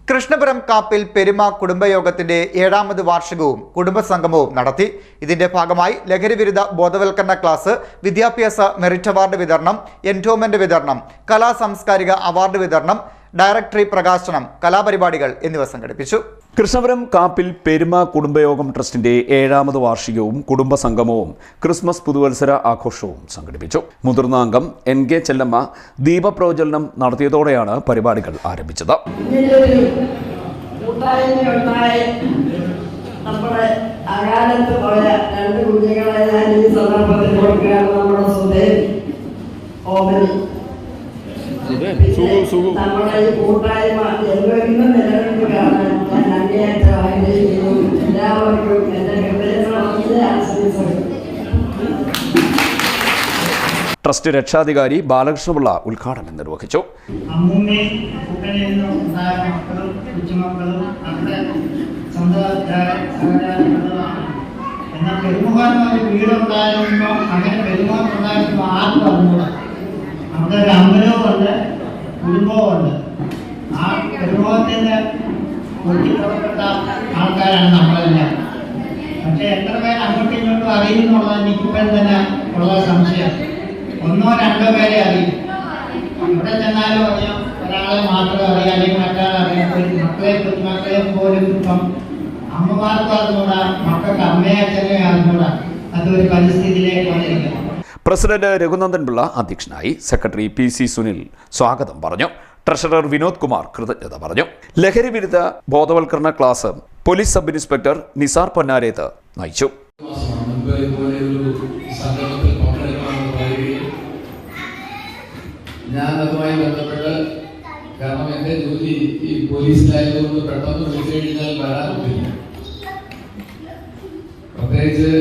കൃഷ്ണപുരം കാപ്പിൽ പെരുമ കുടുംബയോഗത്തിന്റെ 7ാമത് വാർഷികവും കുടുംബസംഗമവും നടത്തി. ഇതിന്റെ ഭാഗമായി ലഹരിവിരുദ്ധ ബോധവൽക്കരണ ക്ലാസ്, വിദ്യാഭ്യാസ മെറിറ്റ് അവാർഡ് വിതരണം, എൻഡോമെന്റ് വിതരണം, കലാ സാംസ്കാരിക അവാർഡ് വിതരണം, ഡയറക്ടറി പ്രകാശനം, കലാപരിപാടികൾ എന്നിവ സംഘടിപ്പിച്ചു. കൃഷ്ണപുരം കാപ്പിൽ പെരുമ കുടുംബയോഗം ട്രസ്റ്റിന്റെ 7ാമത് വാർഷികവും കുടുംബസംഗമവും ക്രിസ്മസ് പുതുവത്സര ആഘോഷവും സംഘടിപ്പിച്ചു. മുതിർന്ന അംഗം NK ചെല്ലമ്മ ദീപപ്രജ്വലനം നടത്തിയതോടെയാണ് പരിപാടികൾ ആരംഭിച്ചത്. നമ്മുടെ ഈ കൂട്ടായ്മ എന്നും നിലനിൽക്കുകയാണ്. ഞാൻ അങ്ങേയറ്റം ആഗ്രഹിക്കുന്നു. എല്ലാവർക്കും എൻ്റെ ഹൃദയത്തിൽ ആശംസകൾ. ട്രസ്റ്റ് രക്ഷാധികാരി ബാലകൃഷ്ണപിള്ള ഉദ്ഘാടനം നിർവഹിച്ചു. അമ്മൂമ്മയും കുട്ടനെന്നും ഉണ്ടായ മക്കളും കൊച്ചുമക്കളും അവിടെ സ്വന്തമാണ്. എന്നാൽ പെരുമുഖാനൊരു വീടുണ്ടായിരുന്നോ അങ്ങനെ പെരുമുഖമുണ്ടായിരുന്നോ ആർക്കും അറിഞ്ഞൂടാ. അവിടെ ഒരു അമ്പലവുമുണ്ട്, കുടുംബവുമുണ്ട്. ആ പെരുമുഖത്തിന് ഒട്ടിപ്പുറപ്പെട്ട ആൾക്കാരാണ് നമ്മളെല്ലാം. പക്ഷെ എത്ര പേര് അങ്ങോട്ടും ഇങ്ങോട്ടും അറിയുന്നുള്ളത് എനിക്കിപ്പം തന്നെ ഉള്ള സംശയം. 1 or 2 പേരെ അറിയും. ഇവിടെ ചെന്നാലും അറിയാം, ഒരാളെ മാത്രമേ അറിയാം, അല്ലെങ്കിൽ മറ്റാളെ അറിയാം. കൊച്ചുമക്കളെ പോലും ഇപ്പം അമ്മമാർക്കും അറിഞ്ഞൂടാ, മക്കൾക്ക് അമ്മയെ അച്ഛനെ അറിഞ്ഞൂടാ. അതൊരു പരിസ്ഥിതിയിലേക്ക് വന്നിരിക്കുന്നു. പ്രസിഡന്റ് രഘുനന്ദൻ പിള്ള അധ്യക്ഷനായി. സെക്രട്ടറി PC സുനിൽ സ്വാഗതം പറഞ്ഞു. ട്രഷറർ വിനോദ് കുമാർ കൃതജ്ഞത പറഞ്ഞു. ലഹരി വിരുദ്ധ ബോധവൽക്കരണ class police sub inspector Nisar Ponnareth നയിച്ചു. ഞാൻ അതുമായി ബന്ധപ്പെട്ട്, കാരണം എൻ്റെ ജോലി ഈ പോലീസിലായതുകൊണ്ട് പെട്ടെന്ന് വിളിച്ചു കഴിഞ്ഞാൽ വരാറില്ല. പ്രത്യേകിച്ച്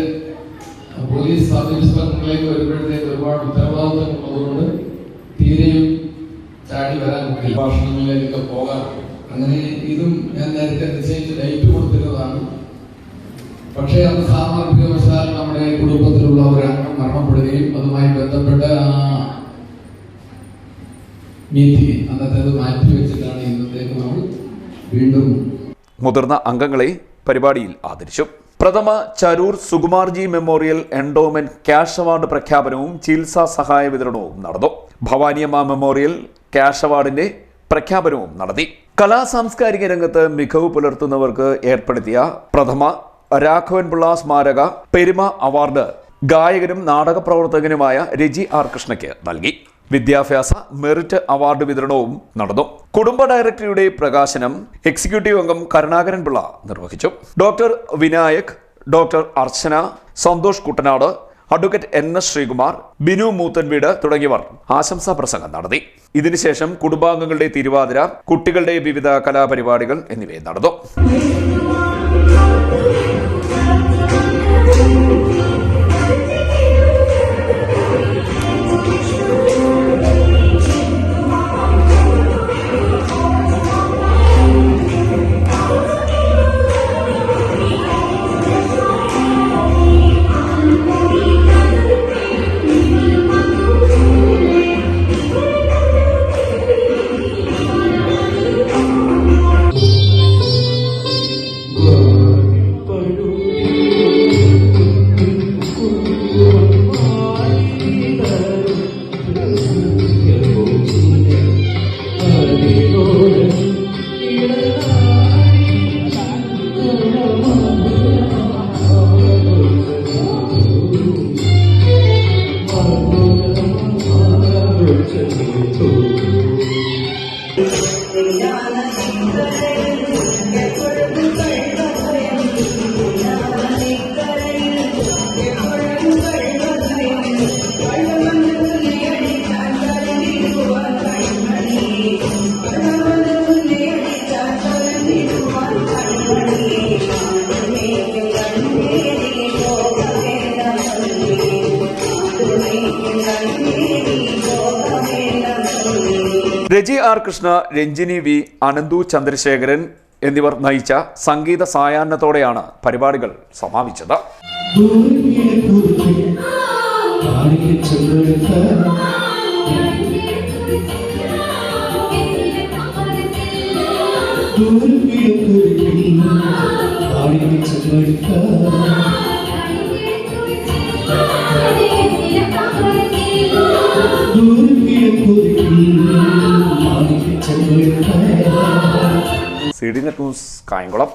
പോലീസ് സബ് ഇൻസ്പെക്ടറിലേക്ക് വരുമ്പോഴത്തേക്ക് ഒരുപാട് ഉത്തരവാദിത്വം ഉള്ളതുകൊണ്ട് തീരെയും ചാടി വരാൻ ഭാഷണങ്ങളിലേക്കൊക്കെ പോകാം. അങ്ങനെ ഇതും ഞാൻ നേരത്തെ നിശ്ചയിച്ച് ഡേറ്റ് കൊടുത്തിരുന്നതാണ്. പക്ഷേ അന്ന് സാമർഥ്യവശാൽ നമ്മുടെ കുടുംബത്തിലുള്ള ഒരു അംഗം മരണപ്പെടുകയും അതുമായി ബന്ധപ്പെട്ട് ആ മീറ്റിംഗ് അന്നത്തേത് മാറ്റിവെച്ചിട്ടാണ് ഇന്നത്തേക്ക് നമ്മൾ വീണ്ടും. മുതിർന്ന അംഗങ്ങളെ പരിപാടിയിൽ ആദരിച്ചു. പ്രഥമ ചരൂർ Sukumarji memorial endowment cash award പ്രഖ്യാപനവും ചികിത്സാ സഹായ വിതരണവും നടന്നു. ഭവാനിയമ്മ മെമ്മോറിയൽ ക്യാഷ് അവാർഡിന്റെ പ്രഖ്യാപനവും നടത്തി. കലാ സാംസ്കാരിക രംഗത്ത് മികവ് പുലർത്തുന്നവർക്ക് ഏർപ്പെടുത്തിയ പ്രഥമ രാഘവൻപിള്ള സ്മാരക പെരുമ അവാർഡ് ഗായകനും നാടക പ്രവർത്തകനുമായ രജി R കൃഷ്ണയ്ക്ക് നൽകി. വിദ്യാഭ്യാസ മെറിറ്റ് അവാർഡ് വിതരണവും നടന്നു. കുടുംബ ഡയറക്ടറിയുടെ പ്രകാശനം എക്സിക്യൂട്ടീവ് അംഗം കരുണാകരൻ പിള്ള നിർവഹിച്ചു. ഡോക്ടർ വിനായക്, ഡോക്ടർ അർച്ചന, സന്തോഷ് കുട്ടനാട്, അഡ്വക്കേറ്റ് NS ശ്രീകുമാർ, ബിനു മൂത്തൻവീട് തുടങ്ങിയവർ ആശംസാ പ്രസംഗം നടത്തി. ഇതിനുശേഷം കുടുംബാംഗങ്ങളുടെ തിരുവാതിര, കുട്ടികളുടെ വിവിധ കലാപരിപാടികൾ എന്നിവയും നടന്നു. രജി R കൃഷ്ണ, രഞ്ജിനി V, അനന്തു ചന്ദ്രശേഖരൻ എന്നിവർ നയിച്ച സംഗീത സായാഹ്നത്തോടെയാണ് പരിപാടികൾ സമാപിച്ചത്. CD net news Kayamkulam.